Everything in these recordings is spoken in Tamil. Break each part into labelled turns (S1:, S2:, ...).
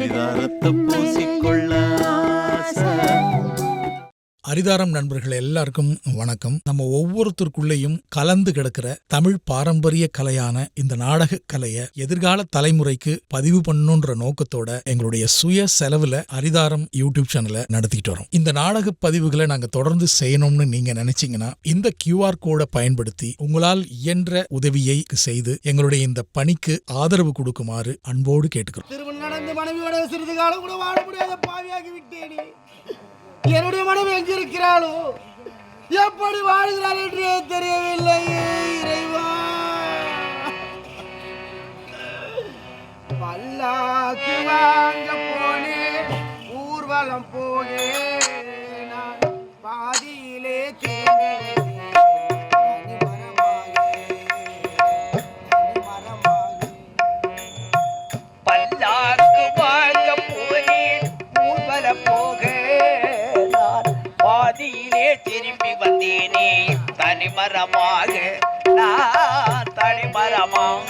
S1: அரிதாரத்தை பூசிக்கொள்ள
S2: அரிதாரம் நண்பர்கள் எல்லாருக்கும் வணக்கம். நம்ம ஒவ்வொருத்தருக்குள்ளேயும் கலந்து கிடக்கிற தமிழ் பாரம்பரிய கலையான இந்த நாடக கலையை எதிர்கால தலைமுறைக்கு பதிவு பண்ணணுன்ற நோக்கத்தோட எங்களுடைய சுய செலவுல அரிதாரம் யூடியூப் சேனலை நடத்திக்கிட்டு வரோம். இந்த நாடக பதிவுகளை நாங்க தொடர்ந்து செய்யணும்னு நீங்க நினைச்சீங்கன்னா இந்த QR கோடை பயன்படுத்தி உங்களால் இயன்ற உதவியை செய்து எங்களுடைய இந்த பணிக்கு ஆதரவு கொடுக்குமாறு அன்போடு கேட்டுக்கிறோம்.
S3: திருமணம் நடந்து மனைவியோட சிறிது காலம் கூட வாழ முடியாத பாவியாகி விட்டேனே. என்னுடைய மனைவி எங்கிருக்கிறாளோ, எப்படி வாழ்கிறாள் என்றே தெரியவில்லை. இறைவா, பல்லாக்கு வாங்க போனே, ஊர்வலம் போனே, நான் பாதியிலே
S4: திரும்பி வந்தேனே தனிமரமாக நான் தனிமரமாக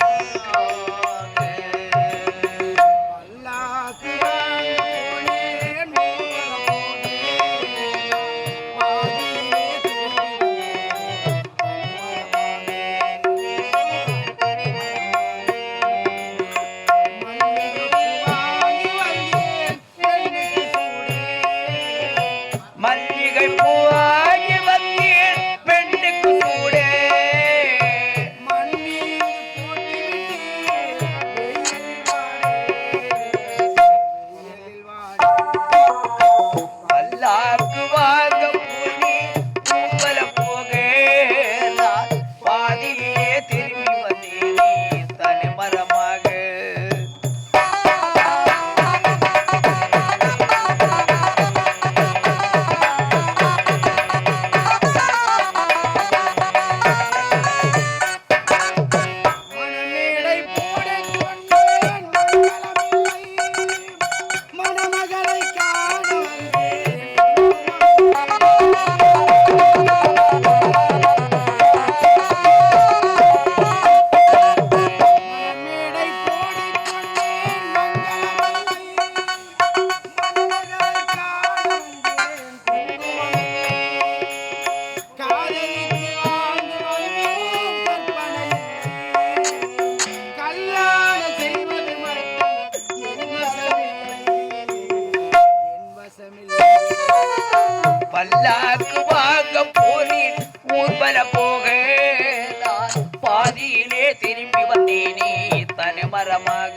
S4: பல்லாக்கு வாங்க போனேன் ஊர்வல போக நான் பாதியிலே திரும்பி வந்தேனே தனிமரமாக.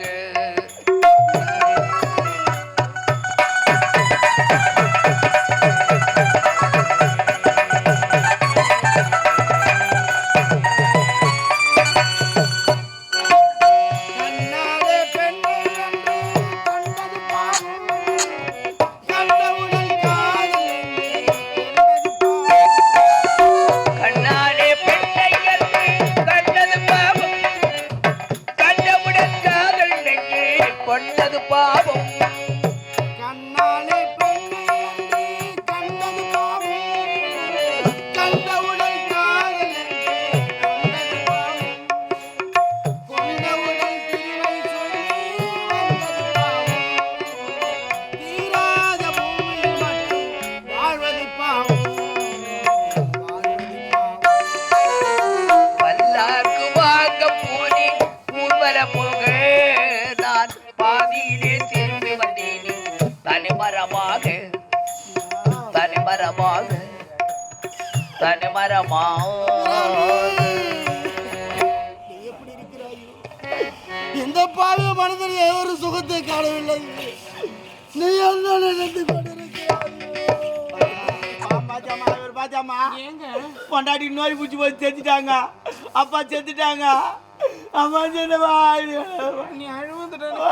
S4: நான் பாதியிலே திரும்பி வந்தேனே தனிமரமாக தனிமரமாக தனிமரமாக.
S3: எப்படி இருக்கிறாய்? இந்த பாவிய மனதில் ஒரு சுகத்தை காணவில்லை. நீ என்ன நினைத்து கொண்டாடி நோய் பூச்சி போய் செத்துட்டாங்க. அப்பா செத்துட்டாங்க. அம்மா சொன்னவா நீ அழுவந்துடுமா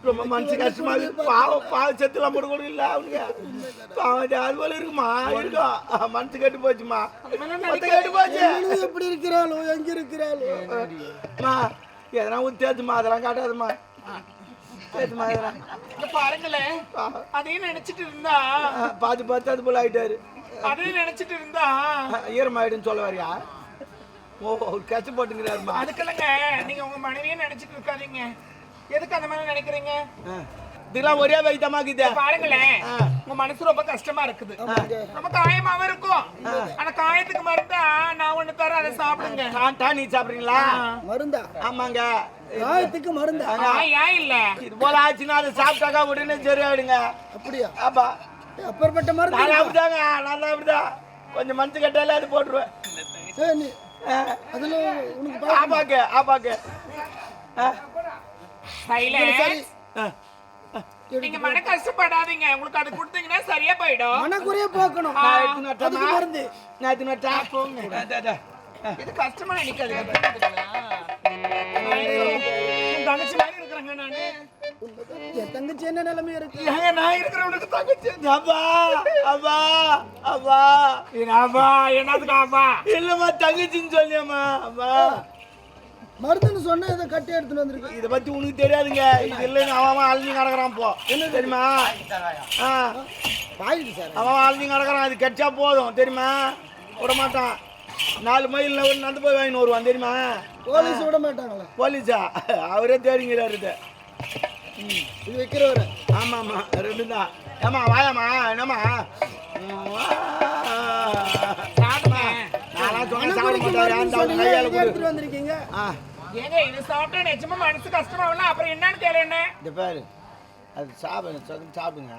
S3: ரொம்ப மனசு கஷ்டமா இருக்கு. பாவம் செத்துலாம் போட இல்ல அவனுக்கு பாவம் அது போல இருக்குமா இருக்கும். மனசு கெட்டு போச்சுமா, கெட்டு போச்சு. எப்படி இருக்கிறாளோ, எங்க இருக்கிறாளோ எதனா தேத்துமா, அதெல்லாம் காட்டாதுமா.
S5: பாருங்களேன், அதையும் நினைச்சிட்டு இருந்தா
S3: பார்த்து அது போல ஆயிட்டாரு.
S5: அதையும் நினைச்சிட்டு இருந்தா
S3: ஈரமாயிடுன்னு சொல்ல வரியா? ஓ அவர் கஷ்டப்பட்டுங்கிறாருமா.
S5: அதுக்கு இல்லைங்க, நீங்க உங்க மனைவியே நினைச்சிட்டு இருக்காதீங்க. எதுக்கு அந்த மாதிரி நினைக்கிறீங்க?
S3: இதெல்லாம் ஒரே வைத்தமாக்குது.
S5: பாருங்களேன், உங்க மனசு ரொம்ப கஷ்டமா இருக்குது, ரொம்ப காயமாவும் இருக்கும். ஆனா காயத்துக்கு மருந்தா நான் ஒண்ணு தரேன், அதை சாப்பிடுங்க.
S3: நீ சாப்பிடுறீங்களா?
S6: மருந்தா?
S3: ஆமாங்க,
S6: காயத்துக்கு மருந்தா?
S5: ஏன் இல்ல,
S3: இது போல ஆச்சுன்னா அதை சாப்பிட்டாக்கா உடனே சரியாயிடுங்க.
S6: அப்படியா?
S3: ஆமா,
S6: அப்பேற்பட்ட மருந்து
S3: நான் அப்படிதாங்க, நான் தான் அப்படிதான். கொஞ்சம் மனசு கட்டால அது போட்டுருவேன்.
S6: சரி, நீ அதுல உனக்கு
S3: ஆப்பாக்கு ஆப்பாக்கு
S5: சைலன்ஸ். நீங்க மன கஷ்டப்படாதீங்க, உங்களுக்கு அது கொடுத்தீங்கன்னா சரியா போயிடும்.
S6: மனக்குறைய போக்கணும். அதுக்கு மருந்து
S3: நான் எடுத்துன்னு வரட்டா? போங்க.
S5: இது கஷ்டமா நினைக்காதீங்க. என் தங்கச்சி மாதிரி இருக்கிறாங்க நானு.
S6: என் தங்கச்சி என்ன நிலைமை இருக்கு?
S5: ஏங்க நான் இருக்கிறவனுக்கு தங்கச்சி.
S3: அப்பா அப்பா அப்பா
S5: அப்பா என்னதுக்கு அப்பா?
S3: இல்லம்மா தங்கச்சின்னு சொல்லியம்மா. அப்பா
S6: மருந்துன்னு சொன்னா இதை கட்டி எடுத்துட்டு வந்திருக்கு.
S3: இதை பத்தி உனக்கு தெரியாதுங்க. இது இல்லைன்னு அவன் அழிஞ்சு கிடக்குறான். இப்போ என்ன தெரியுமா?
S6: வாங்கிட்டு சார்,
S3: அவன் அழிஞ்சு கிடக்குறான். அது கெட்டா போதும் தெரியுமா? விட மாட்டான். 4 மைல் ஒரு நடந்து போய் வாங்கின்னு வருவான் தெரியுமா?
S6: போலீஸ் விட மாட்டாங்களா?
S3: போலீஸா? அவரே தேடிங்கிறாரு. இது
S6: இது வைக்கிறவர.
S3: ஆமா ஆமா, 2 தான். ஏமா வாயாமா, என்னம்மா? நான்லாம் சொன்ன சாப்பிட மாட்டாரு.
S6: எடுத்துட்டு வந்திருக்கீங்க.
S5: ஏங்க இது சாப்பிட்டா நிஜமா மனசு கஷ்டமாவல, அப்புறம் என்னன்னு கேளு. என்ன
S3: இந்த பேரு அது சாப்பிடுங்க.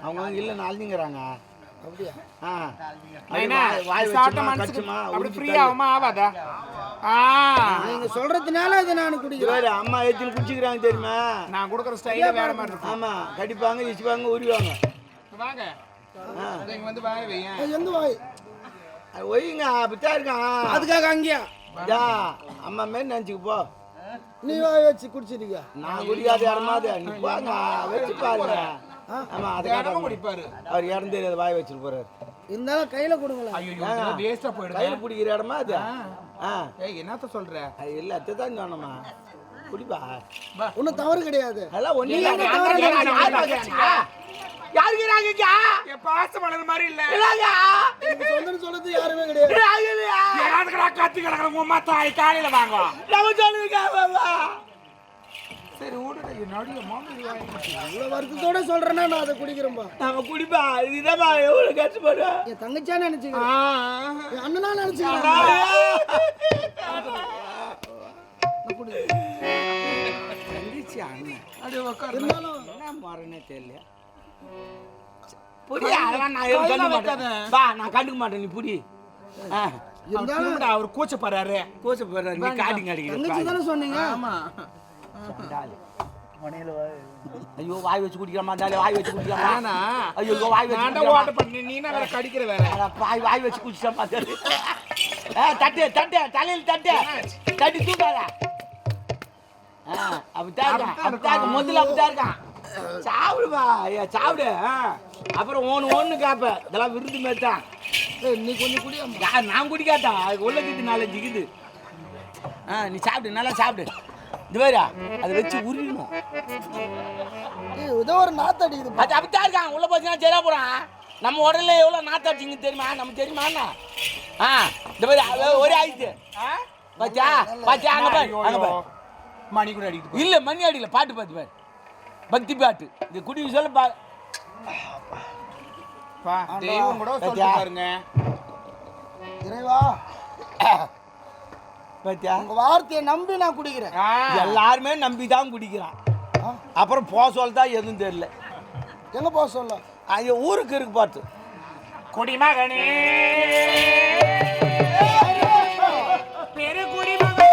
S3: அவங்க இல்லைன்னு அழிஞ்சுங்கிறாங்க.
S6: அப்படியா? நீங்க சொல்றதுனால இதை நான் குடிக்கிறேன்.
S3: அம்மா ஏத்தின்னு குடிச்சுக்கிறாங்க தெரியுமா?
S5: நான் கொடுக்குற ஸ்டைலே வேற மாதிரி இருக்கும்.
S3: ஆமா, கடிப்பாங்க, இசிப்பாங்க, உரிவாங்க.
S5: வாங்க இங்க வந்து வாய் வைங்க.
S6: எங்க வாய்
S3: ஒய்யுங்க, அப்படித்தான் இருக்கான்.
S6: அதுக்காக அங்கேயா?
S3: அம்மா மாரி நினைச்சுக்கு போ.
S6: நீ வாய் வச்சு குடிச்சிருக்கியா?
S3: நான் குடிக்காத இடமாது நீ போங்க, வச்சு பாருங்க. ஆமா, அதை
S5: குடிப்பாரு.
S3: அவர் இடம் தெரியாது, வாய் வச்சுட்டு போறாரு.
S6: இருந்தாலும் கையில கொடுங்களேன்.
S5: வேஸ்டா போயிடுது.
S3: கையில பிடிக்கிற இடமா அது?
S5: என்னத்த சொல்ற?
S3: இல்ல, அத்தைதான் சொன்னம்மா. குடிப்பா,
S6: ஒன்னும் தவறு கிடையாது.
S3: அதெல்லாம் ஒண்ணு
S5: பாச மலர் மாதிரி இல்ல.
S6: சொந்தம் சொல்றது யாருமே கிடையாது.
S5: கத்தி கிடக்குற உமா தாய் காலையில வாங்க.
S3: நம்ம சொல்லுங்க.
S5: சரி விடுங்க, என்னுடைய மாமி
S6: இவ்வளவு வருத்தத்தோட சொல்றேன்னா நான் அதை குடிக்கிறேன்பா.
S3: நம்ம குடிப்பா, இதுதான்ப்பா எவ்வளவு கஷ்டப்படுவேன்.
S6: என் தங்கச்சியா நினைச்சுக்கிறேன், என் அண்ணனா நினைச்சுக்கிறேன்.
S3: இருந்தாலும் என்ன மாறனே தெரியல. புரிய, அதெல்லாம் நான் கண்டுக்க மாட்டேன். வா, நான் கண்டுக்க மாட்டேன். நீ புடி.
S6: இருந்தாலும்
S5: அவர் கூச்சப்படுறாரு.
S3: கூச்சப்படுறாரு. நீ காட்டிங்க
S6: தங்கச்சி
S3: அடிக்கிற.
S6: தானே சொன்னீங்க.
S5: ஆமா.
S3: ஐயோ, வாய் வச்சு குடிக்கலாமா? வாய் வச்சு குடிக்கலாமா? ஐயோ, வாய் வச்சு
S5: ஓட்ட பண்ணி நீ வேற கடிக்கிற வேற.
S3: வாய் வச்சு குடிச்சா தட்டு தட்டு தலையில் தட்டு தட்டி தூக்காத. அப்படித்தான் இருக்கான். முதல்ல அப்படித்தான் இருக்கான். சாப்பிடுப்பா, ஐயா சாப்பிடு. அப்புறம் ஒன்று கேப்ப. இதெல்லாம் விருது மாதிரி தான்.
S6: நீ கொஞ்சம் குடியாம.
S3: நான் குடிக்காட்டா, அது உள்ளது 4 ஜிக்குது. நீ சாப்பிடு, நல்லா சாப்பிடு. இது வேற அதை வச்சு உருவிடணும்.
S6: ஏதோ ஒரு நாத்து அடிக்குது.
S3: அது அப்படித்தான் இருக்கான். உள்ள பார்த்தீங்கன்னா சரியா போறான். நம்ம உடல்ல எவ்வளோ நாத்து அடிச்சிங்க தெரியுமா? நம்ம தெரியுமா? இந்த மாதிரி ஒரே ஆயிடுச்சு. பாத்தியா பாத்தியா? அங்க பாரு, அங்க பாரு.
S5: மணி கூட அடிக்குது.
S3: இல்ல, மணி அடிக்கல, பாட்டு பாத்து பாரு. பக்தி பாட்டு. இது குடி சொல்ல
S5: தெய்வம் கூட சொல்லி பாருங்க.
S6: இறைவா,
S3: பாத்தியா?
S6: உங்க வார்த்தையை நம்பி நான் குடிக்கிறேன்.
S3: எல்லாருமே நம்பிதான் குடிக்கிறான். அப்புறம் போ சொல்லிட்டா எதுவும் தெரியல.
S6: எங்க போக சொல்ல?
S3: அது ஊருக்கு இருக்கு பாட்டு.
S5: குடிமகனே பெரு குடிமகனே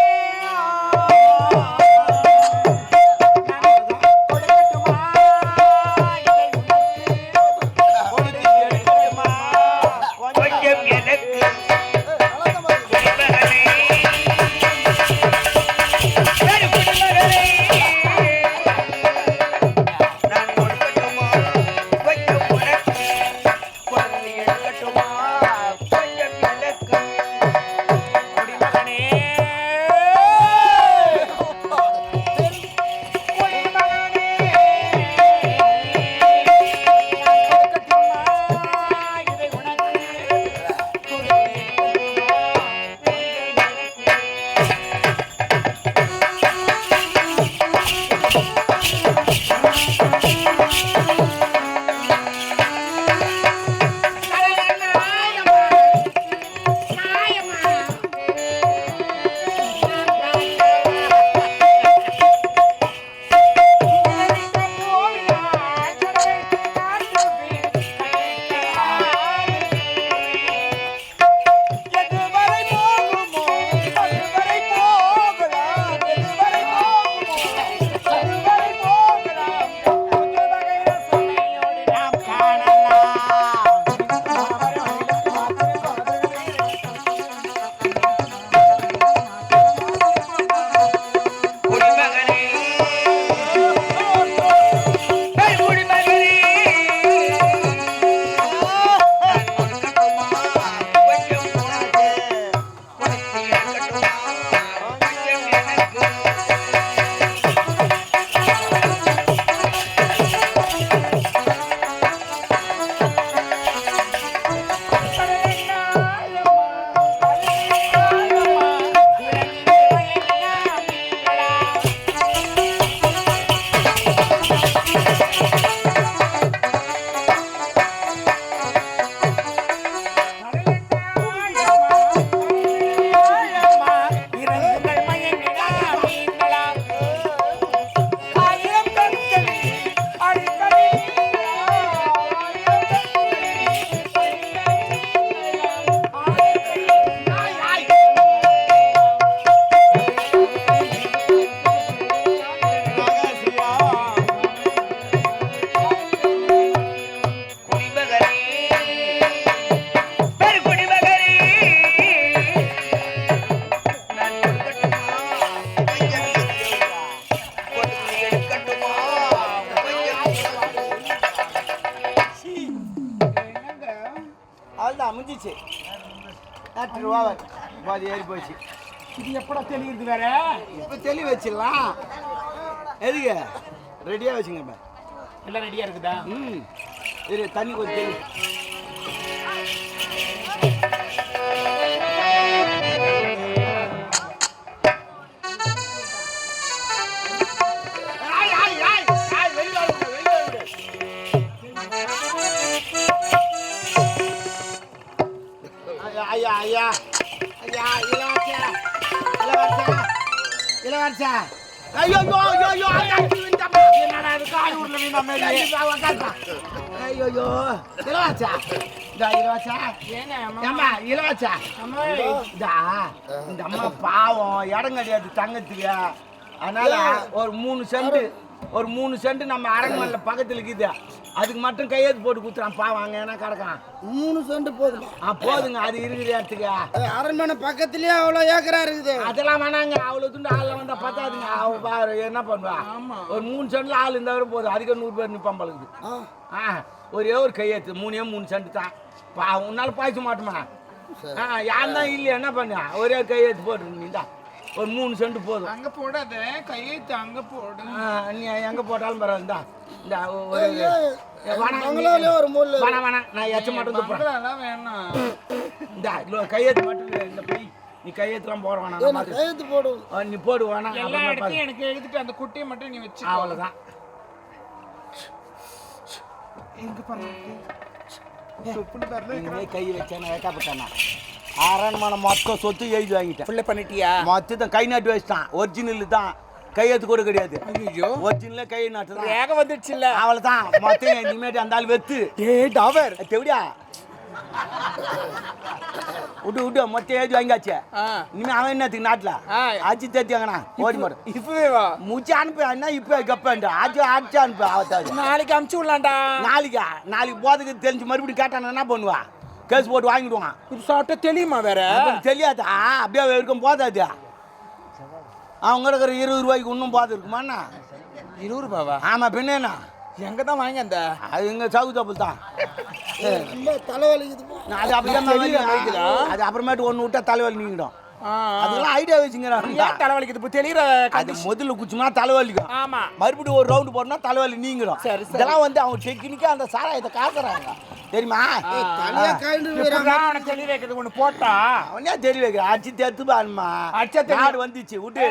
S4: எடுக்கட்டுமா கொஞ்சம் இருக்கட்டுமா கொஞ்சம் எனக்கு
S3: அதுதான் முடிஞ்சிச்சு. 8 ரூபா பாதி ஏறி போச்சு.
S5: இது எப்படா தெரியுது வேற?
S3: இப்போ தெளிவு வச்சிடலாம். எதுக்கு ரெடியாக வச்சுங்க இப்போ
S5: எல்லாம் ரெடியா இருக்குதா?
S3: இரு தண்ணி கொஞ்சம் தெளிவு. ஐயா ஐயா ஐயா இளவரசா ஐயோ ஐயோ
S5: என்னடா இது காய் ஊர்ல மீன் மாதிரி?
S3: ஐயோ இளவரசா இளவரசா ஏம்மா இளவரசா இந்த அம்மா பாவம் இடம் கிடையாது தங்கத்துக்கு. அதனால ஒரு 3 சென்ட் நம்ம அரண்மனையில பக்கத்துல இருக்குது. அதுக்கு மட்டும் கையெழுத்து போட்டு குத்துறான் பாவம். அங்க என்ன கிடக்கான்
S6: 3 சென்ட் போதுமா?
S3: போதுங்க. அது இருக்குது இடத்துக்கு.
S6: அரண்மனை பக்கத்துலயே அவ்வளவு ஏக்கரா இருக்குது.
S3: அதெல்லாம் வேணாங்க. அவ்வளவு துண்டு ஆள் வந்தா பத்தாதுங்க. அவ பாரு என்ன பண்ணுவா. ஒரு 3 சென்ட்ல ஆள் இருந்தாலும் போதும். அதுக்கு 100 பேர் நிப்பான் பழகுது. ஒரே ஒரு கையெழுத்து 3 சென்ட் தான். உன்னால பாய்ச்ச மாட்டோமா? யார் தான் இல்லையா என்ன பண்ண? ஒரே பையத்து போட்டு நீ தான் ஒரு 3 சென்ட் போதும்.
S5: அங்க போடாத, கையெழுத்து அங்க போடு.
S3: நீ எங்க போட்டாலும் பரவாயில்ல. இந்த ஒரு
S6: ஒரு மூல
S3: வேணாம் நான் எச்ச மட்டும்
S5: பங்களாலாம் வேணாம்.
S3: இந்த கையெழுத்து மட்டும் இந்த போய் நீ கையெழுத்துலாம் போட வேணாம்.
S6: கையெழுத்து போடு.
S3: நீ போடு வேணாம்.
S5: எல்லா இடத்தையும் எனக்கு எழுதிட்டு அந்த குட்டியை மட்டும் நீ வச்சு
S3: அவ்வளவுதான்.
S5: எங்க பண்ணு
S3: கை வச்சேன் வைக்கப்பட்டானா அரண்மனை மொத்தம் சொத்து எழுதி வாங்கிட்டேன்.
S5: ஃபுல்ல பண்ணிட்டியா?
S3: மொத்தம் கை நாட்டு வச்சுட்டான். ஒரிஜினல் தான், கையெழுத்து கூட கிடையாது.
S5: ஐயோ
S3: ஒரிஜினலே கை நாட்டு
S5: ரேக வந்துடுச்சு இல்ல?
S3: அவ்வளவுதான். மொத்தம் இனிமேட்டு அந்த ஆள் வெத்து
S5: டவர்
S3: தெவிடியா விட்டு மொத்தம் எழுதி வாங்கியாச்சு. இனிமே அவன் என்னத்துக்கு நாட்டுல ஆட்சி தேத்தியாங்கண்ணா ஓடி மாட்டோம்.
S5: இப்பவே வா
S3: முச்சு அனுப்பு என்ன இப்ப கப்பேன் ஆட்சி அனுப்பு. அவத்தாது
S5: நாளைக்கு அமுச்சு விடலாம்டா.
S3: நாளைக்கு போதுக்கு தெரிஞ்சு மறுபடியும் கேட்டான என்ன பண்ணுவா? கேஸ் போட்டு வாங்கிடுவான்.
S5: இது சாப்பிட்டா தெரியுமா வேற?
S3: தெரியாதா? அப்படியே இருக்கும் போதாது. அவங்க இருக்கிற 20 ரூபாய்க்கு இன்னும் போது இருக்குமாண்ணா?
S5: 20 ரூபாவா?
S3: ஆமா பின்னா
S5: எங்க தான் வாங்கி அந்த
S3: அது இங்க சவுதாப்புல் தான்.
S6: தலைவலிக்குது.
S3: அது அப்படியே அது அப்புறமேட்டு ஒன்று விட்டா தலைவலி நீங்கிடும். அதெல்லாம் ஐடியா வச்சுங்கிறாங்க.
S5: தலைவலிக்குது இப்போ தெளிகிற
S3: அது முதல்ல குச்சுமா தலைவலிக்கும்.
S5: ஆமா
S3: மறுபடியும் ஒரு ரவுண்டு போட்டோம்னா தலைவலி நீங்கிடும். இதெல்லாம் வந்து அவங்க டெக்னிக்கா அந்த சாராயத்தை காசுறாங்க தெரியுமா?
S5: தெளி வைக்கிறது ஒன்று போட்டா
S3: அவனே தெளி வைக்கிற அடிச்சு தேத்து பாருமா. நாடு வந்துச்சு விட்டு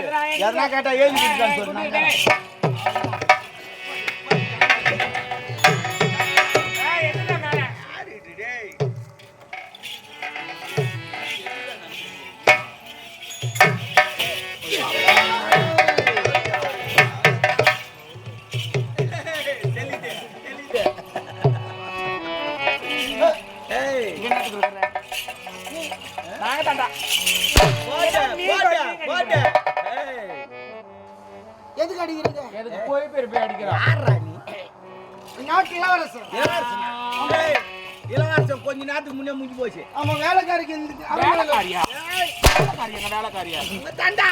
S3: எதனா கேட்டா ஏழு கொடுத்தான்னு சொன்னாங்க.
S6: எதுக்கு அடிக்கிறீங்க?
S5: எதுக்கு போய் போய் அடிக்கிறா?
S3: இளவரசன் கொஞ்ச நேரத்துக்கு முன்னே முடிஞ்சு போச்சு.
S6: அவன் வேலைக்காரிக்கு
S5: வேலைக்காரியா? வேலைக்காரியா?
S3: தாண்டா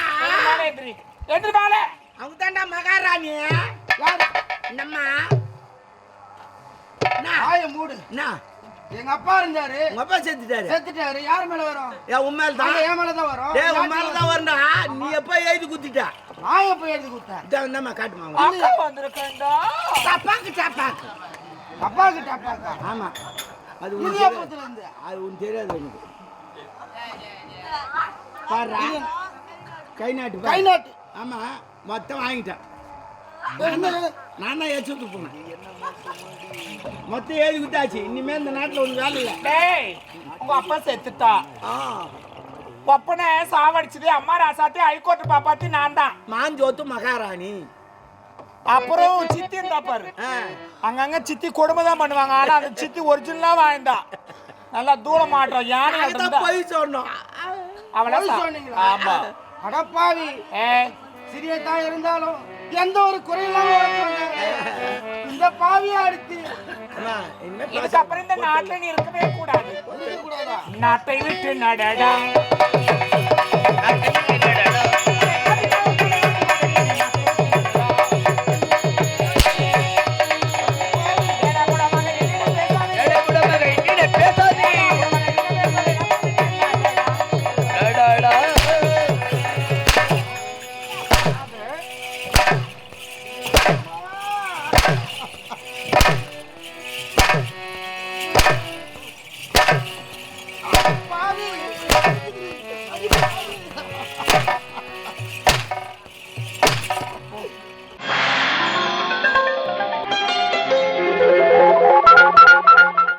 S5: எதிர் பால
S3: அவங்க தாண்டா மகாராணி. நம்ம
S6: ஆய மூடு. எங்க அப்பா இருந்தாரு.
S3: உங்க அப்பா செத்துட்டாரு.
S6: செத்துட்டாரு. யார் மேல வரும்?
S3: ஏன் உன் மேல தான்?
S6: என் மேல தான் வரும்.
S3: டேய் உன் மேல தான் வரண்டா. நீ எப்ப எழுதி குத்திட்ட?
S6: நான் எப்ப எழுதி கொடுத்தேன்?
S3: இந்தாம்மா காட்டுமா.
S5: அக்கா வந்திருக்கேன்டா.
S3: டப்பாக்கு.
S6: அப்பாக்கு டப்பாக்கா?
S3: ஆமா. அது
S6: இது
S3: உனக்கு
S6: எப்பத்துல இருந்து?
S3: அது உனக்கு தெரியாது உனக்கு. பாருடா. கை நாட்டு. ஆமா மொத்தம் வாங்கிட்டேன். நான் தான் ஏச்சு போனேன். மொத்தம் எழுதி குத்தாச்சு. இனிமே இந்த நாட்டுல ஒரு வேலை இல்லை.
S5: டேய் உங்க அப்பா செத்துட்டா. ஒப்பனை சாவடிச்சது அம்மா ராசாத்தி ஹைகோர்ட் பாப்பாத்தி நான் தான்.
S3: மாஞ்சோத்து மகாராணி.
S5: அப்புறம் சித்தி இருந்தா பாரு. அங்கங்க சித்தி கொடுமை தான் பண்ணுவாங்க. ஆனா அந்த சித்தி ஒரிஜினலா வாழ்ந்தா. நல்லா தூரம் மாட்டோம். யானை
S3: அதான் போய் சொன்னோம்.
S5: அவளை
S6: சொன்னீங்களா?
S5: ஆமா.
S6: அடப்பாவி. சிறியதா இருந்தாலும் எந்த ஒரு குறையில்லாம வளர்த்தாங்க. இந்த பாவியா அடுத்து
S5: இதுக்கப்புறம் இந்த நாட்டுல நீ இருக்கவே கூடாது. நாட்டை விட்டு நடடா.